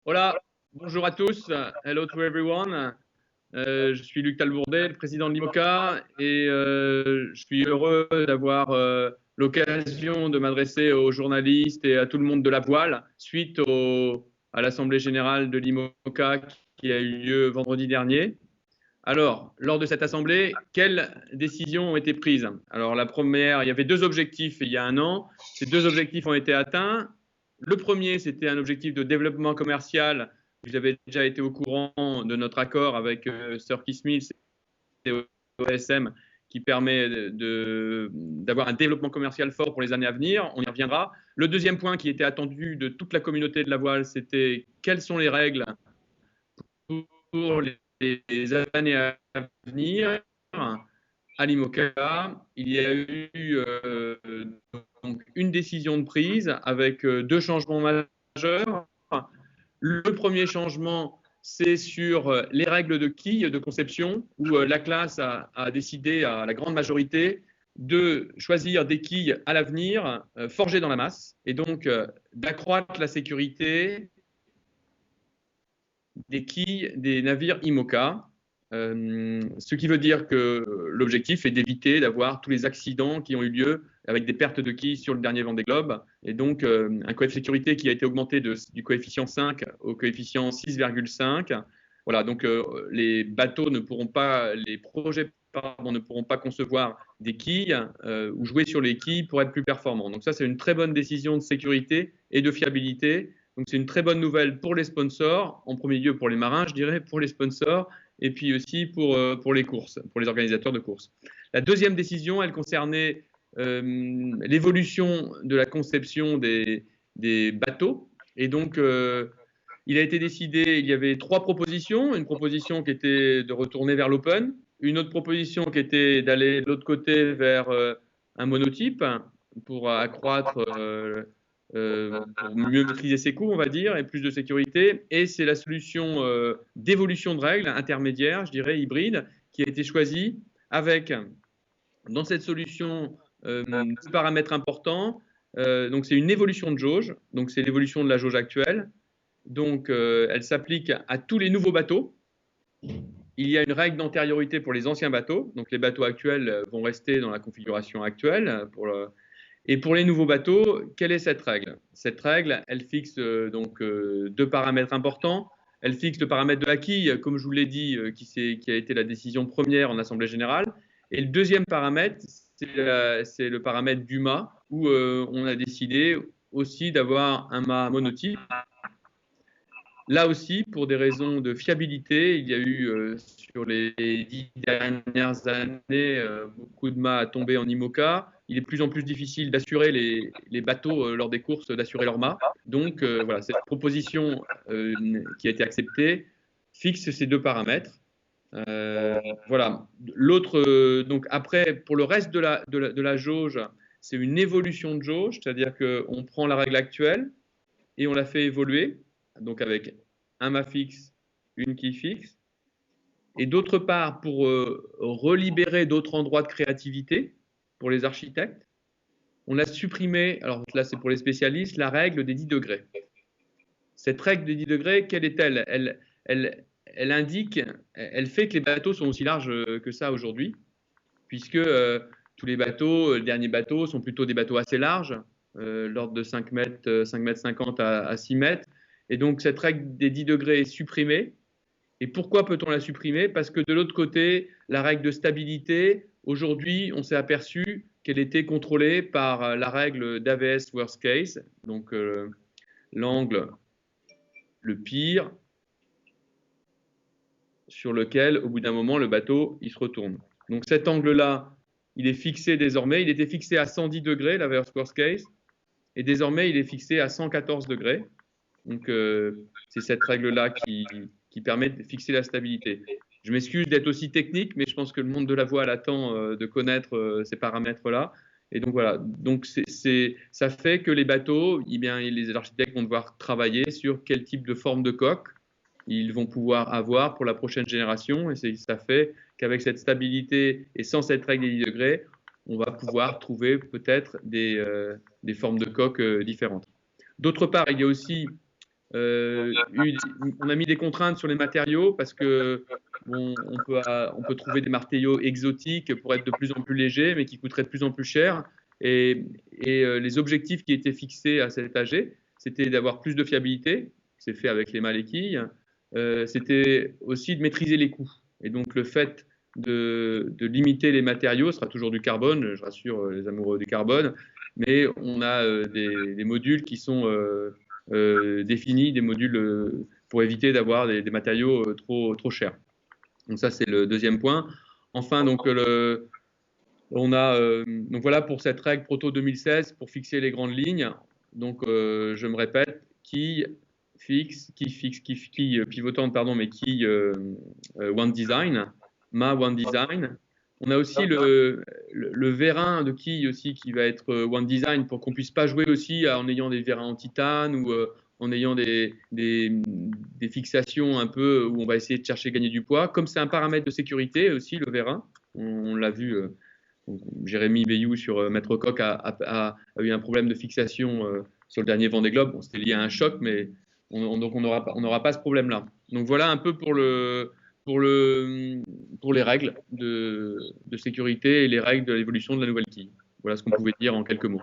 Hola, bonjour à tous. Hello to everyone. Je suis Luc Talbourdet, le président de l'IMOCA, et je suis heureux d'avoir l'occasion de m'adresser aux journalistes et à tout le monde de la voile suite à l'Assemblée générale de l'IMOCA qui a eu lieu vendredi dernier. Alors, lors de cette assemblée, quelles décisions ont été prises? Alors, la première, il y avait deux objectifs il y a un an. Ces deux objectifs ont été atteints. Le premier, c'était un objectif de développement commercial. Vous avez déjà été au courant de notre accord avec Sir Keith Mills et OSM qui permet d'avoir un développement commercial fort pour les années à venir. On y reviendra. Le deuxième point qui était attendu de toute la communauté de la voile, c'était quelles sont les règles pour les années à venir. À l'IMOCA, il y a eu donc une décision de prise avec deux changements majeurs. Le premier changement, c'est sur les règles de quilles de conception, où la classe a décidé à la grande majorité de choisir des quilles à l'avenir forgées dans la masse, et donc d'accroître la sécurité des quilles des navires IMOCA. Ce qui veut dire que l'objectif est d'éviter d'avoir tous les accidents qui ont eu lieu avec des pertes de quilles sur le dernier Vendée Globe. Et donc, un coefficient de sécurité qui a été augmenté du coefficient 5 au coefficient 6,5. Voilà, donc les bateaux ne pourront pas, les projets ne pourront pas concevoir des quilles ou jouer sur les quilles pour être plus performants. Donc ça, c'est une très bonne décision de sécurité et de fiabilité. Donc c'est une très bonne nouvelle pour les sponsors, en premier lieu pour les marins, je dirais, pour les sponsors, et puis aussi pour les courses, pour les organisateurs de courses. La deuxième décision, elle concernait l'évolution de la conception des bateaux. Et donc, il a été décidé, il y avait trois propositions. Une proposition qui était de retourner vers l'open, une autre proposition qui était d'aller de l'autre côté vers un monotype pour accroître pour mieux maîtriser ses coûts, on va dire, et plus de sécurité. Et c'est la solution d'évolution de règles intermédiaire, je dirais hybride, qui a été choisie avec, dans cette solution, deux paramètres importants. Donc, c'est une évolution de jauge. Donc, c'est l'évolution de la jauge actuelle. Donc, elle s'applique à tous les nouveaux bateaux. Il y a une règle d'antériorité pour les anciens bateaux. Donc, les bateaux actuels vont rester dans la configuration actuelle et pour les nouveaux bateaux, quelle est cette règle? Cette règle, elle fixe deux paramètres importants. Elle fixe le paramètre de la quille, comme je vous l'ai dit, qui a été la décision première en Assemblée générale. Et le deuxième paramètre, c'est le paramètre du mât, où on a décidé aussi d'avoir un mât monotype. Là aussi, pour des raisons de fiabilité, il y a eu sur les 10 dernières années beaucoup de mâts à tomber en IMOCA. Il est de plus en plus difficile d'assurer les bateaux lors des courses, d'assurer leurs mâts. Donc voilà, cette proposition qui a été acceptée fixe ces deux paramètres. Voilà. L'autre, donc après, pour le reste de la jauge, c'est une évolution de jauge, c'est-à-dire qu'on prend la règle actuelle et on la fait évoluer, donc avec un mât fixe, une quille fixe. Et d'autre part, pour relibérer d'autres endroits de créativité pour les architectes, on a supprimé, alors là c'est pour les spécialistes, la règle des 10 degrés. Cette règle des 10 degrés, quelle est-elle? Elle indique, elle fait que les bateaux sont aussi larges que ça aujourd'hui, puisque tous les bateaux, les derniers bateaux, sont plutôt des bateaux assez larges, l'ordre de 5 mètres 50 à 6 mètres. Et donc, cette règle des 10 degrés est supprimée. Et pourquoi peut-on la supprimer? Parce que de l'autre côté, la règle de stabilité, aujourd'hui, on s'est aperçu qu'elle était contrôlée par la règle d'AVS Worst Case, donc l'angle le pire sur lequel, au bout d'un moment, le bateau il se retourne. Donc cet angle-là, il est fixé désormais. Il était fixé à 110 degrés, l'AVS Worst Case, et désormais, il est fixé à 114 degrés. Donc, c'est cette règle-là qui permet de fixer la stabilité. Je m'excuse d'être aussi technique, mais je pense que le monde de la voile attend de connaître ces paramètres-là. Et donc, voilà. Donc, ça fait que les bateaux, eh bien, les architectes vont devoir travailler sur quel type de forme de coque ils vont pouvoir avoir pour la prochaine génération. Et ça fait qu'avec cette stabilité et sans cette règle des 10 degrés, on va pouvoir trouver peut-être des formes de coque différentes. D'autre part, il y a aussi On a mis des contraintes sur les matériaux parce que bon, on peut trouver des matériaux exotiques pour être de plus en plus légers, mais qui coûteraient de plus en plus cher. Les objectifs qui étaient fixés à cet AG, c'était d'avoir plus de fiabilité, c'est fait avec les mâts et quilles. C'était aussi de maîtriser les coûts. Et donc le fait de limiter les matériaux, ce sera toujours du carbone, je rassure les amoureux du carbone, mais on a des modules qui sont définis, des modules pour éviter d'avoir des matériaux trop chers. Donc ça, c'est le deuxième point. Enfin, donc, donc voilà pour cette règle Proto 2016 pour fixer les grandes lignes. Donc, je me répète, qui pivotante, pardon, mais qui One Design, ma One Design. On a aussi le vérin de quille aussi qui va être One Design pour qu'on puisse pas jouer aussi en ayant des vérins en titane ou en ayant des fixations un peu où on va essayer de chercher à gagner du poids. Comme c'est un paramètre de sécurité aussi, le vérin, on l'a vu. Jérémy Bayou sur Maître Coq a eu un problème de fixation sur le dernier Vendée Globe. Bon, c'était lié à un choc, mais donc on n'aura pas ce problème-là. Donc voilà un peu pour les règles de sécurité et les règles de l'évolution de la nouvelle quille. Voilà ce qu'on pouvait dire en quelques mots.